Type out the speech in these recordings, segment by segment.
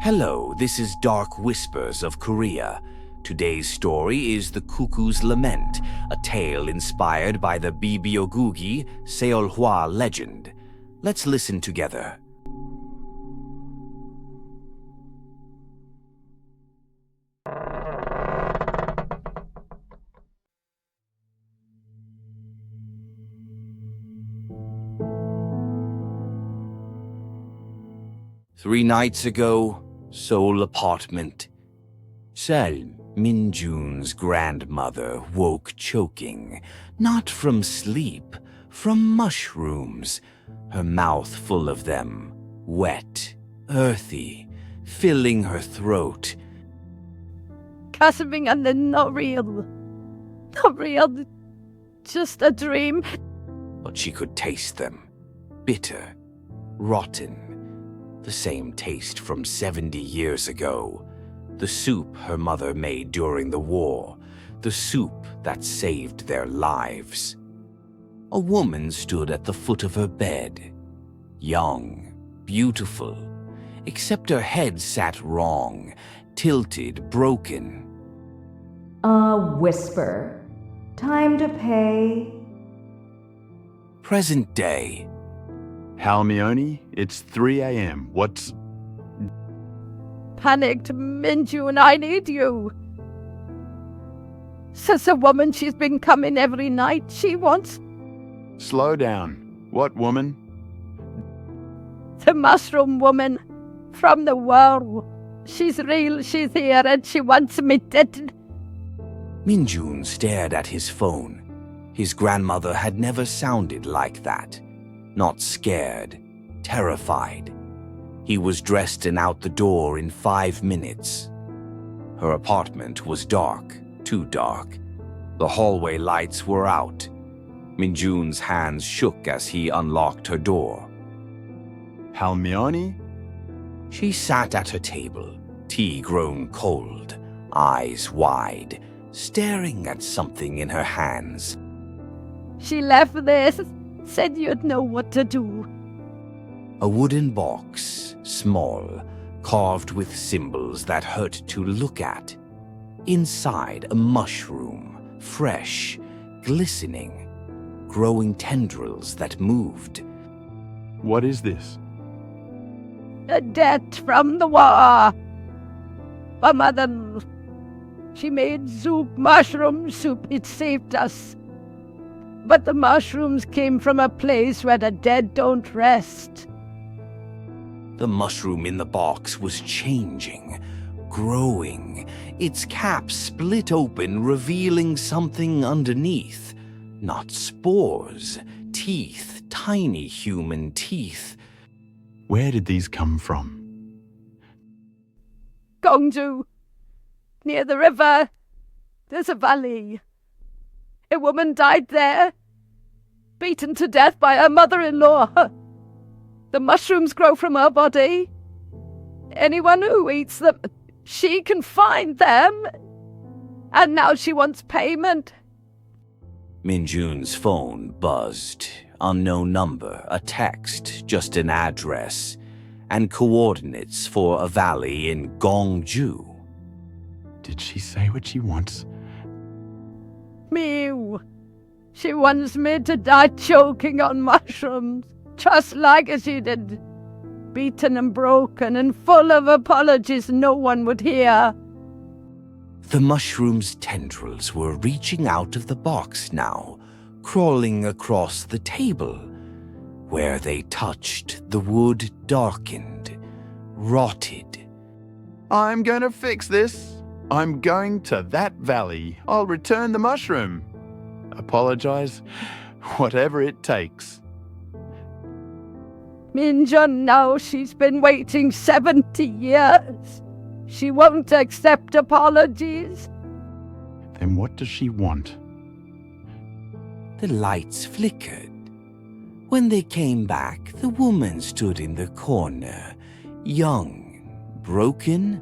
Hello, this is Dark Whispers of Korea. Today's story is The Cuckoo's Lament, a tale inspired by the Bibyogugi Seolhwa legend. Let's listen together. Three nights ago, Seoul apartment. Selm, Min-jun's grandmother, woke choking, not from sleep, from mushrooms, her mouth full of them, wet, earthy, filling her throat. Gasping and then not real, just a dream. But she could taste them, bitter, rotten. The same taste from 70 years ago. The soup her mother made during the war. The soup that saved their lives. A woman stood at the foot of her bed. Young, beautiful, except her head sat wrong, tilted, broken. A whisper. Time to pay. Present day. Halmione, it's 3 a.m. What's... Panicked, Min-jun, I need you. Says a woman, she's been coming every night. She wants... Slow down. What woman? The mushroom woman from the world. She's real, she's here, and she wants me dead. Min-jun stared at his phone. His grandmother had never sounded like that. Not scared, terrified. He was dressed and out the door in 5 minutes. Her apartment was dark, too dark. The hallway lights were out. Min-jun's hands shook as he unlocked her door. Halmione? She sat at her table, tea grown cold, eyes wide, staring at something in her hands. She left this, said you'd know what to do. A wooden box, small, carved with symbols that hurt to look at. Inside, a mushroom, fresh, glistening, growing tendrils that moved. What is this? A debt from the war. My mother, she made soup, mushroom soup. It saved us. But the mushrooms came from a place where the dead don't rest. The mushroom in the box was changing, growing, its cap split open, revealing something underneath. Not spores, teeth, tiny human teeth. Where did these come from? Gongju, near the river, there's a valley. A woman died there, beaten to death by her mother-in-law. The mushrooms grow from her body. Anyone who eats them, she can find them. And now she wants payment. Min-jun's phone buzzed. Unknown number, a text, just an address, and coordinates for a valley in Gongju. Did she say what she wants? Mew. She wants me to die choking on mushrooms, just like she did. Beaten and broken and full of apologies no one would hear. The mushroom's tendrils were reaching out of the box now, crawling across the table. Where they touched, the wood darkened, rotted. I'm going to fix this. I'm going to that valley. I'll return the mushroom. Apologize. Whatever it takes. Min-jun, now she's been waiting 70 years. She won't accept apologies. Then what does she want? The lights flickered. When they came back, the woman stood in the corner, young, broken,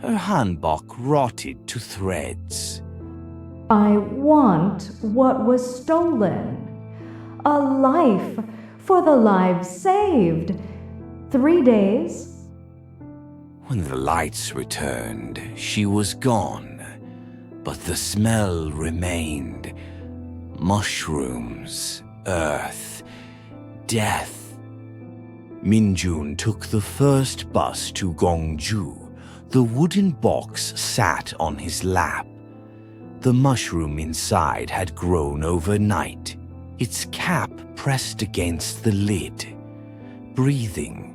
her hanbok rotted to threads. I want what was stolen. A life for the lives saved. 3 days. When the lights returned, she was gone, but the smell remained. Mushrooms, earth, death. Min-jun took the first bus to Gongju. The wooden box sat on his lap. The mushroom inside had grown overnight, its cap pressed against the lid. Breathing.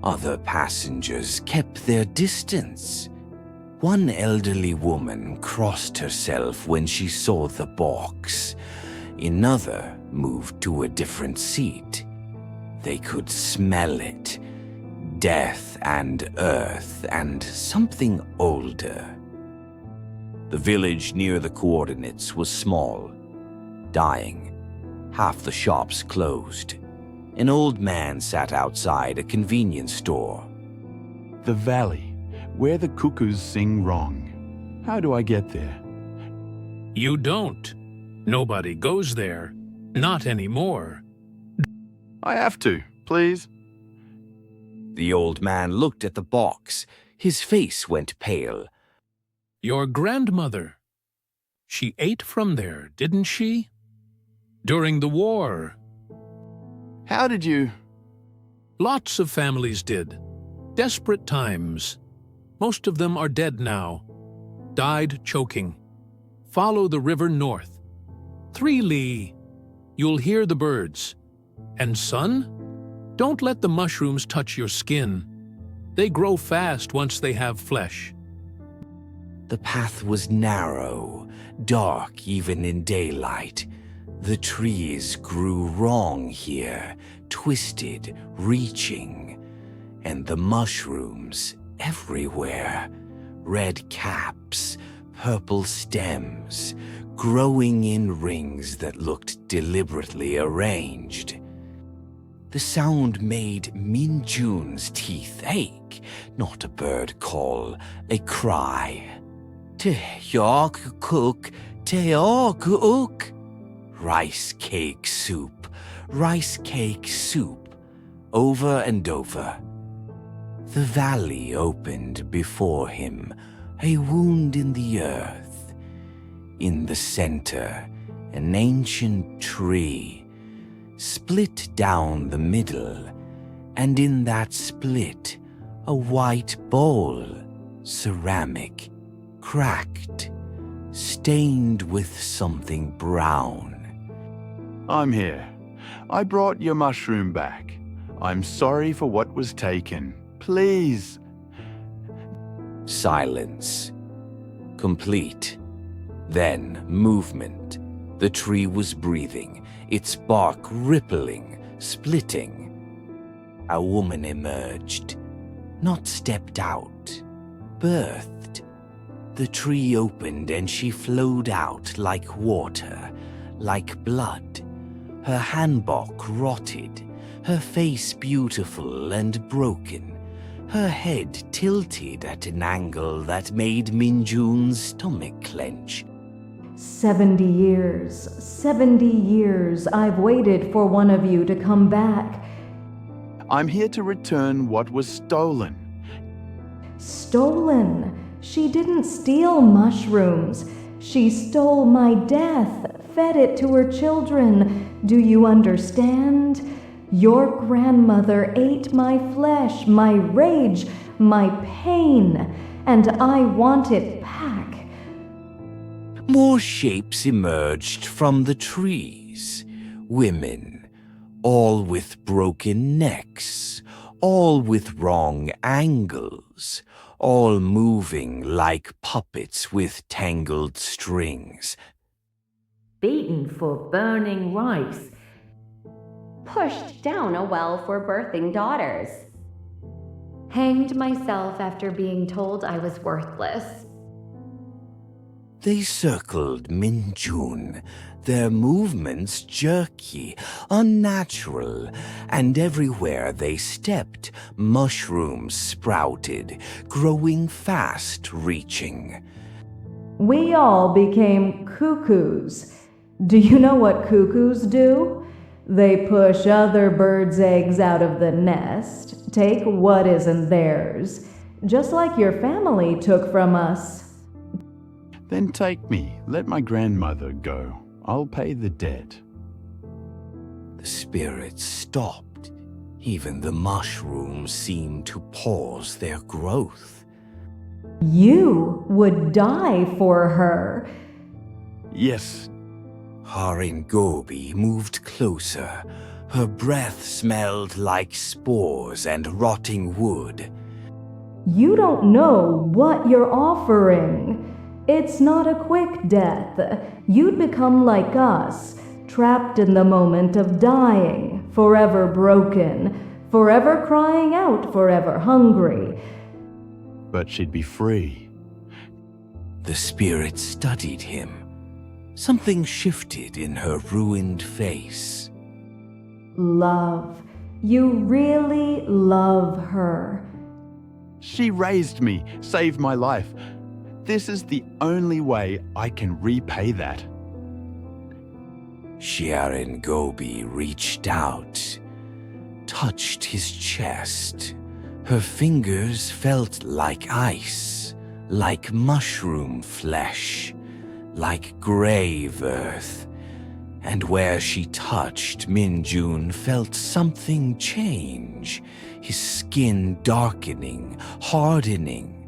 Other passengers kept their distance. One elderly woman crossed herself when she saw the box. Another moved to a different seat. They could smell it. Death and earth and something older. The village near the coordinates was small, dying. Half the shops closed. An old man sat outside a convenience store. The valley, where the cuckoos sing wrong. How do I get there? You don't. Nobody goes there. Not anymore. I have to, please. The old man looked at the box. His face went pale. Your grandmother. She ate from there, didn't she? During the war. How did you... Lots of families did. Desperate times. Most of them are dead now. Died choking. Follow the river north. 3 li. You'll hear the birds. And son, don't let the mushrooms touch your skin. They grow fast once they have flesh. The path was narrow, dark even in daylight. The trees grew wrong here, twisted, reaching. And the mushrooms everywhere. Red caps, purple stems, growing in rings that looked deliberately arranged. The sound made Min-jun's teeth ache, not a bird call, a cry. Tteokguk, Tteokguk. Rice cake soup, rice cake soup, over and over. The valley opened before him, a wound in the earth. In the center, an ancient tree, split down the middle, and in that split, a white bowl, ceramic, cracked, stained with something brown. I'm here. I brought your mushroom back. I'm sorry for what was taken. Please. Silence. Complete. Then movement. The tree was breathing, its bark rippling, splitting. A woman emerged. Not stepped out. Birthed. The tree opened and she flowed out like water, like blood. Her hanbok rotted, her face beautiful and broken, her head tilted at an angle that made Min-jun's stomach clench. 70 years I've waited for one of you to come back. I'm here to return what was stolen. Stolen? She didn't steal mushrooms. She stole my death, fed it to her children. Do you understand? Your grandmother ate my flesh, my rage, my pain, and I want it back. More shapes emerged from the trees. Women, all with broken necks, all with wrong angles, all moving like puppets with tangled strings. Beaten for burning rice. Pushed down a well for birthing daughters. Hanged myself after being told I was worthless. They circled Min-jun, their movements jerky, unnatural, and everywhere they stepped, mushrooms sprouted, growing fast, reaching. We all became cuckoos. Do you know what cuckoos do? They push other birds' eggs out of the nest, take what isn't theirs, just like your family took from us. Then take me. Let my grandmother go. I'll pay the debt. The spirits stopped. Even the mushrooms seemed to pause their growth. You would die for her. Yes. Jarin-gobi moved closer. Her breath smelled like spores and rotting wood. You don't know what you're offering. It's not a quick death. You'd become like us, trapped in the moment of dying, forever broken, forever crying out, forever hungry. But she'd be free. The spirit studied him. Something shifted in her ruined face. Love. You really love her. She raised me, saved my life. This is the only way I can repay that. Jarin-gobi reached out, touched his chest. Her fingers felt like ice, like mushroom flesh, like grave earth. And where she touched, Min-jun felt something change, his skin darkening, hardening.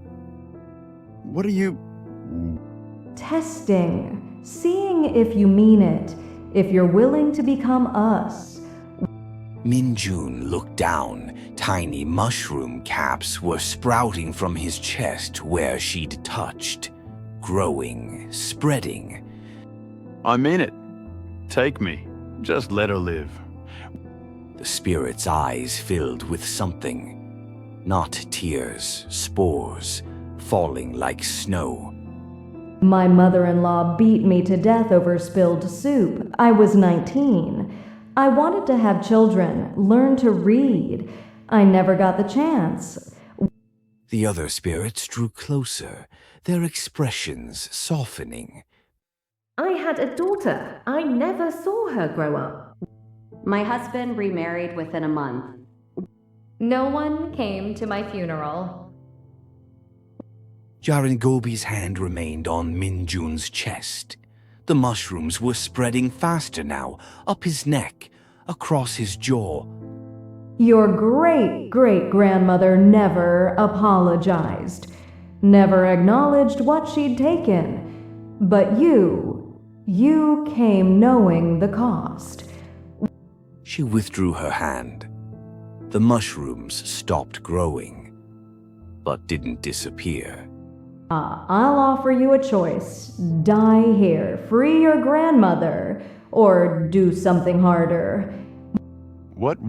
What are you... Testing. Seeing if you mean it. If you're willing to become us. Min-jun looked down. Tiny mushroom caps were sprouting from his chest where she'd touched, growing, spreading. I mean it. Take me. Just let her live. The spirit's eyes filled with something. Not tears, spores, falling like snow. My mother-in-law beat me to death over spilled soup. I was 19. I wanted to have children, learn to read. I never got the chance. The other spirits drew closer, their expressions softening. I had a daughter. I never saw her grow up. My husband remarried within a month. No one came to my funeral. Jarin-gobi's hand remained on Min-jun's chest. The mushrooms were spreading faster now, up his neck, across his jaw. Your great-great-grandmother never apologized, never acknowledged what she'd taken. But you came knowing the cost. She withdrew her hand. The mushrooms stopped growing, but didn't disappear. I'll offer you a choice. Die here, free your grandmother, or do something harder. What?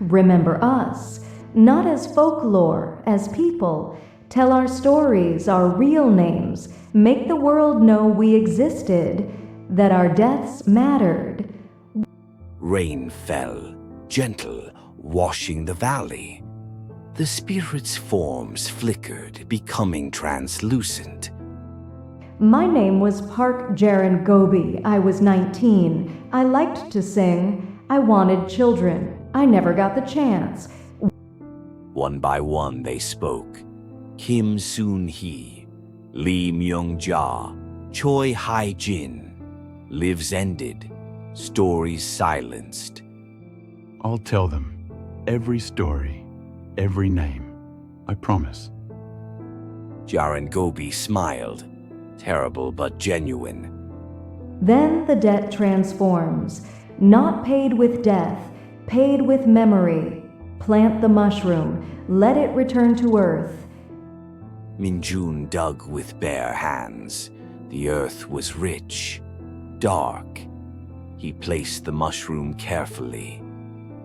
Remember us, not as folklore, as people. Tell our stories, our real names. Make the world know we existed, that our deaths mattered. Rain fell, gentle, washing the valley. The spirits' forms flickered, becoming translucent. My name was Park Jarin-gobi. I was 19. I liked to sing. I wanted children. I never got the chance. One by one they spoke. Kim Soon-hee, Lee Myung-ja, Choi Hai-jin. Lives ended, stories silenced. I'll tell them. Every story, every name. I promise. Jarin-gobi smiled, terrible but genuine. Then the debt transforms. Not paid with death, paid with memory. Plant the mushroom. Let it return to earth. Min-jun dug with bare hands. The earth was rich, dark. He placed the mushroom carefully,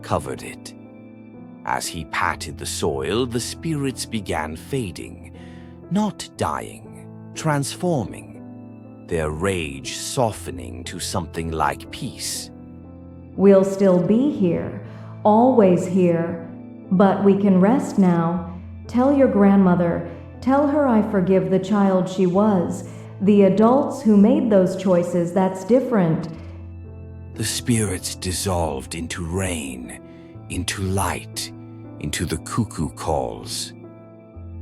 covered it. As he patted the soil, the spirits began fading, not dying, transforming, their rage softening to something like peace. We'll still be here, always here, but we can rest now. Tell your grandmother, tell her I forgive the child she was. The adults who made those choices, that's different. The spirits dissolved into rain, into light, into the cuckoo calls.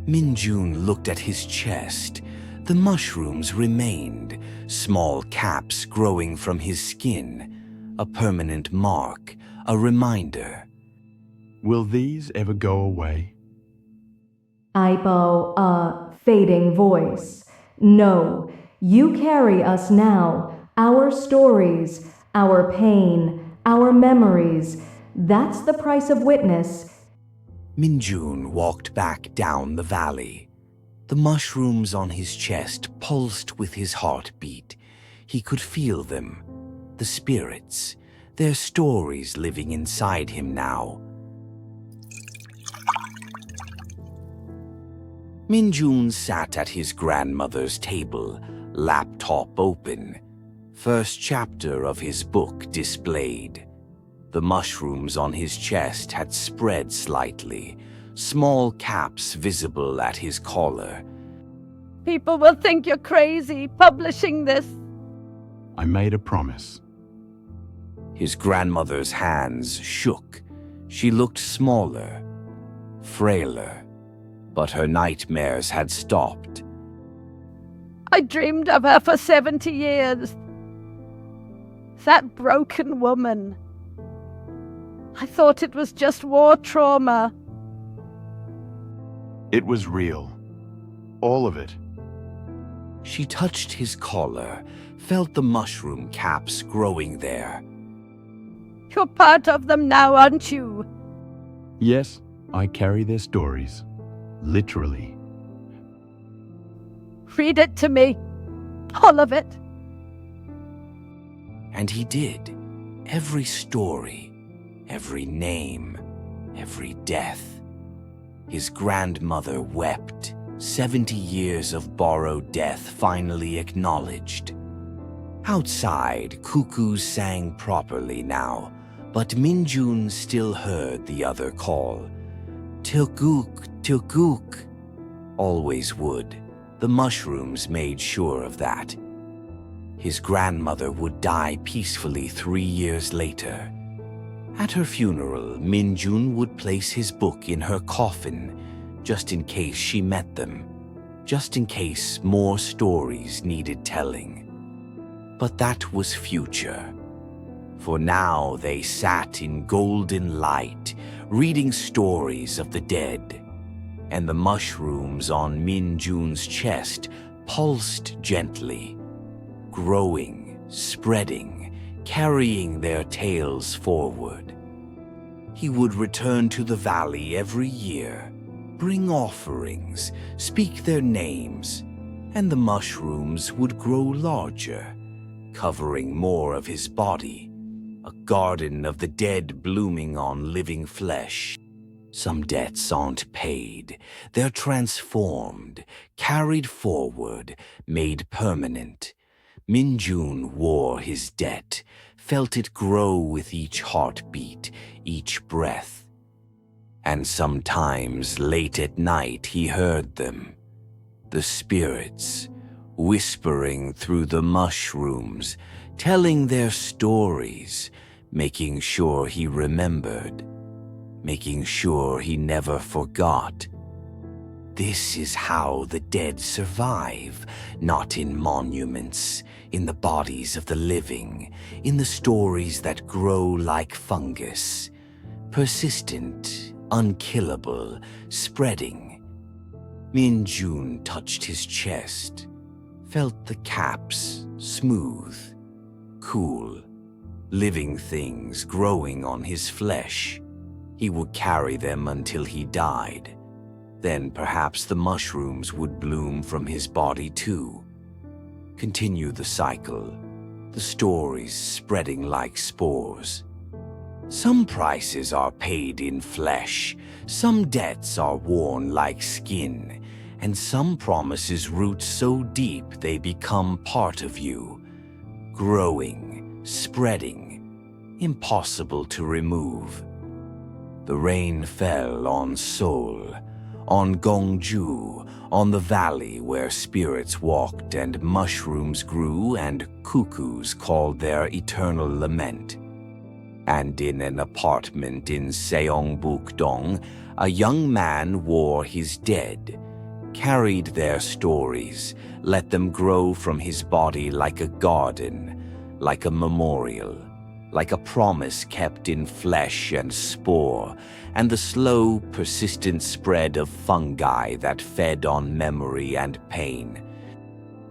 Min-jun looked at his chest. The mushrooms remained, small caps growing from his skin, a permanent mark, a reminder. Will these ever go away? Aibo, a fading voice. No, you carry us now, our stories, our pain, our memories. That's the price of witness. Min-jun walked back down the valley. The mushrooms on his chest pulsed with his heartbeat. He could feel them, the spirits, their stories living inside him now. Min-jun sat at his grandmother's table, laptop open. First chapter of his book displayed. The mushrooms on his chest had spread slightly, small caps visible at his collar. People will think you're crazy publishing this. I made a promise. His grandmother's hands shook. She looked smaller, frailer, but her nightmares had stopped. I dreamed of her for 70 years. That broken woman. I thought it was just war trauma. It was real. All of it. She touched his collar, felt the mushroom caps growing there. You're part of them now, aren't you? Yes, I carry their stories. Literally. Read it to me. All of it. And he did. Every story, every name, every death. His grandmother wept, 70 years of borrowed death finally acknowledged. Outside, cuckoos sang properly now, but Min-jun still heard the other call. Tteokguk, Tteokguk. Always would. The mushrooms made sure of that. His grandmother would die peacefully 3 years later. At her funeral, Min-jun would place his book in her coffin, just in case she met them, just in case more stories needed telling. But that was future. For now they sat in golden light, reading stories of the dead, and the mushrooms on Min-jun's chest pulsed gently, growing, spreading, carrying their tails forward. He would return to the valley every year, bring offerings, speak their names, and the mushrooms would grow larger, covering more of his body, a garden of the dead blooming on living flesh. Some debts aren't paid. They're transformed, carried forward, made permanent. Min-jun wore his debt, felt it grow with each heartbeat, each breath. And sometimes late at night he heard them, the spirits, whispering through the mushrooms, telling their stories, making sure he remembered, making sure he never forgot. This is how the dead survive, not in monuments, in the bodies of the living, in the stories that grow like fungus, persistent, unkillable, spreading. Min-jun touched his chest, felt the caps, smooth, cool, living things growing on his flesh. He would carry them until he died. Then perhaps the mushrooms would bloom from his body too. Continue the cycle, the stories spreading like spores. Some prices are paid in flesh, some debts are worn like skin, and some promises root so deep they become part of you, growing, spreading, impossible to remove. The rain fell on Seoul, on Gongju, on the valley where spirits walked and mushrooms grew and cuckoos called their eternal lament. And in an apartment in Seongbuk-dong, a young man wore his dead, carried their stories, let them grow from his body like a garden, like a memorial, like a promise kept in flesh and spore, and the slow, persistent spread of fungi that fed on memory and pain.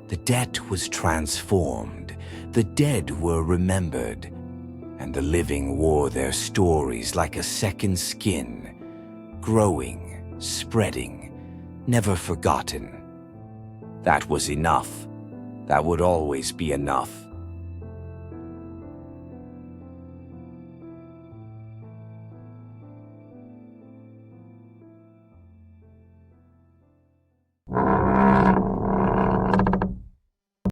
The debt was transformed, the dead were remembered, and the living wore their stories like a second skin, growing, spreading, never forgotten. That was enough. That would always be enough.